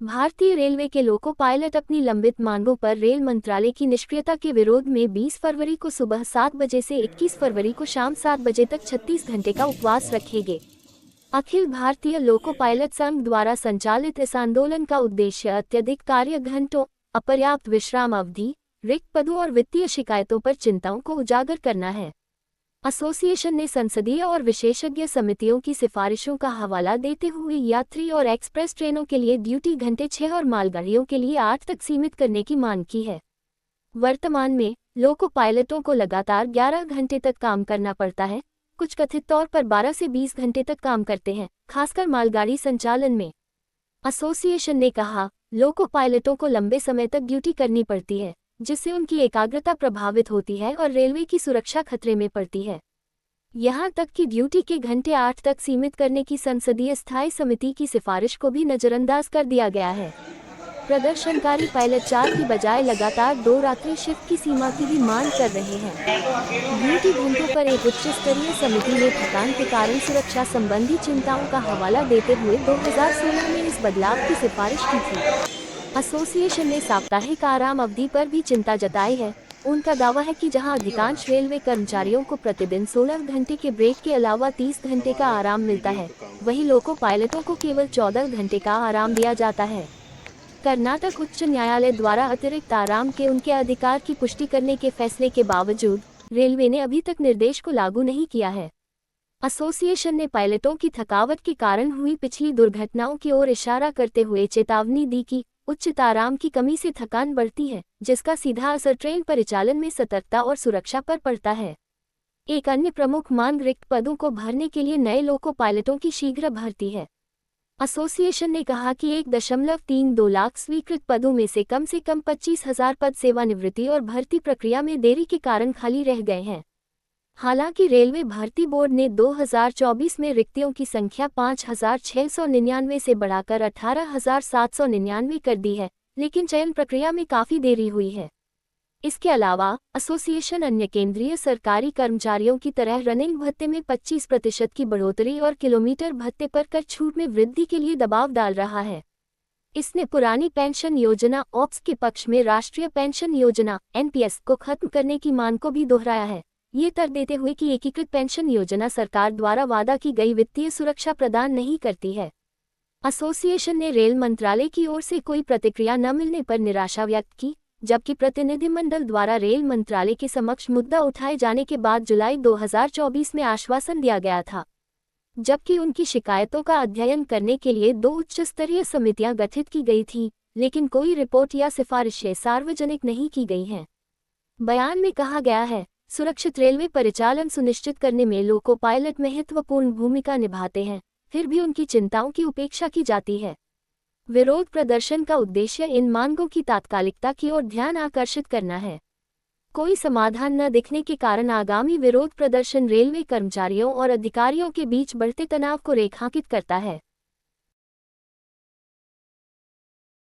भारतीय रेलवे के loco pilot अपनी लंबित मांगों पर रेल मंत्रालय की निष्क्रियता के विरोध में 20 फरवरी को सुबह 7 बजे से 21 फरवरी को शाम 7 बजे तक 36 घंटे का उपवास रखेंगे। अखिल भारतीय लोको पायलट संघ द्वारा संचालित इस आंदोलन का उद्देश्य अत्यधिक कार्य घंटों, अपर्याप्त विश्राम अवधि, रिक्त पदों और वित्तीय शिकायतों पर चिंताओं को उजागर करना है। एसोसिएशन ने संसदीय और विशेषज्ञ समितियों की सिफारिशों का हवाला देते हुए यात्री और एक्सप्रेस ट्रेनों के लिए ड्यूटी घंटे 6 और मालगाड़ियों के लिए 8 तक सीमित करने की मांग की है। वर्तमान में लोको पायलटों को लगातार 11 घंटे तक काम करना पड़ता है, कुछ कथित तौर पर 12 से 20 घंटे तक काम करते हैं, खासकर मालगाड़ी संचालन में। एसोसिएशन ने कहा, लोको पायलटों को लंबे समय तक ड्यूटी करनी पड़ती है, जिससे उनकी एकाग्रता प्रभावित होती है और रेलवे की सुरक्षा खतरे में पड़ती है। यहां तक कि ड्यूटी के घंटे 8 तक सीमित करने की संसदीय स्थायी समिति की सिफारिश को भी नजरअंदाज कर दिया गया है। प्रदर्शनकारी पायलट 4 की बजाय लगातार 2 रात्रि शिफ्ट की सीमा की भी मांग कर रहे हैं। ड्यूटी घंटों पर एक उच्च स्तरीय समिति ने थकान के कारण सुरक्षा संबंधी चिंताओं का हवाला देते हुए 2016 में इस बदलाव की सिफारिश की थी। एसोसिएशन ने साप्ताहिक आराम अवधि पर भी चिंता जताई है। उनका दावा है कि जहां अधिकांश रेलवे कर्मचारियों को प्रतिदिन 16 घंटे के ब्रेक के अलावा 30 घंटे का आराम मिलता है, वहीं लोको पायलटों को केवल 14 घंटे का आराम दिया जाता है। कर्नाटक उच्च न्यायालय द्वारा अतिरिक्त आराम के उनके अधिकार की पुष्टि करने के फैसले के बावजूद रेलवे ने अभी तक निर्देश को लागू नहीं किया है। एसोसिएशन ने पायलटों की थकावट के कारण हुई पिछली दुर्घटनाओं की ओर इशारा करते हुए चेतावनी दी कि उचित आराम की कमी से थकान बढ़ती है, जिसका सीधा असर ट्रेन परिचालन में सतर्कता और सुरक्षा पर पड़ता है। एक अन्य प्रमुख मांग रिक्त पदों को भरने के लिए नए लोको पायलटों की शीघ्र भर्ती है। एसोसिएशन ने कहा कि 1.32 लाख स्वीकृत पदों में से कम 25,000 पद सेवानिवृत्ति और भर्ती प्रक्रिया में देरी के कारण खाली रह गए हैं। हालांकि रेलवे भर्ती बोर्ड ने 2024 में रिक्तियों की संख्या 5,699 से बढ़ाकर 18,799 कर दी है, लेकिन चयन प्रक्रिया में काफी देरी हुई है। इसके अलावा एसोसिएशन अन्य केंद्रीय सरकारी कर्मचारियों की तरह रनिंग भत्ते में 25% की बढ़ोतरी और किलोमीटर भत्ते पर कर छूट में वृद्धि के लिए दबाव डाल रहा है। इसने पुरानी पेंशन योजना ऑप्स के पक्ष में राष्ट्रीय पेंशन योजना एनपीएस को खत्म करने की मांग को भी दोहराया है, ये तर्क देते हुए कि एकीकृत पेंशन योजना सरकार द्वारा वादा की गई वित्तीय सुरक्षा प्रदान नहीं करती है। एसोसिएशन ने रेल मंत्रालय की ओर से कोई प्रतिक्रिया न मिलने पर निराशा व्यक्त की, जबकि प्रतिनिधिमंडल द्वारा रेल मंत्रालय के समक्ष मुद्दा उठाए जाने के बाद जुलाई 2024 में आश्वासन दिया गया था, जबकि उनकी शिकायतों का अध्ययन करने के लिए 2 उच्च स्तरीय समितियां गठित की गई थीं, लेकिन कोई रिपोर्ट या सिफारिशें सार्वजनिक नहीं की गई हैं। बयान में कहा गया है, सुरक्षित रेलवे परिचालन सुनिश्चित करने में लोको पायलट महत्वपूर्ण भूमिका निभाते हैं, फिर भी उनकी चिंताओं की उपेक्षा की जाती है। विरोध प्रदर्शन का उद्देश्य इन मांगों की तात्कालिकता की ओर ध्यान आकर्षित करना है। कोई समाधान न दिखने के कारण आगामी विरोध प्रदर्शन रेलवे कर्मचारियों और अधिकारियों के बीच बढ़ते तनाव को रेखांकित करता है।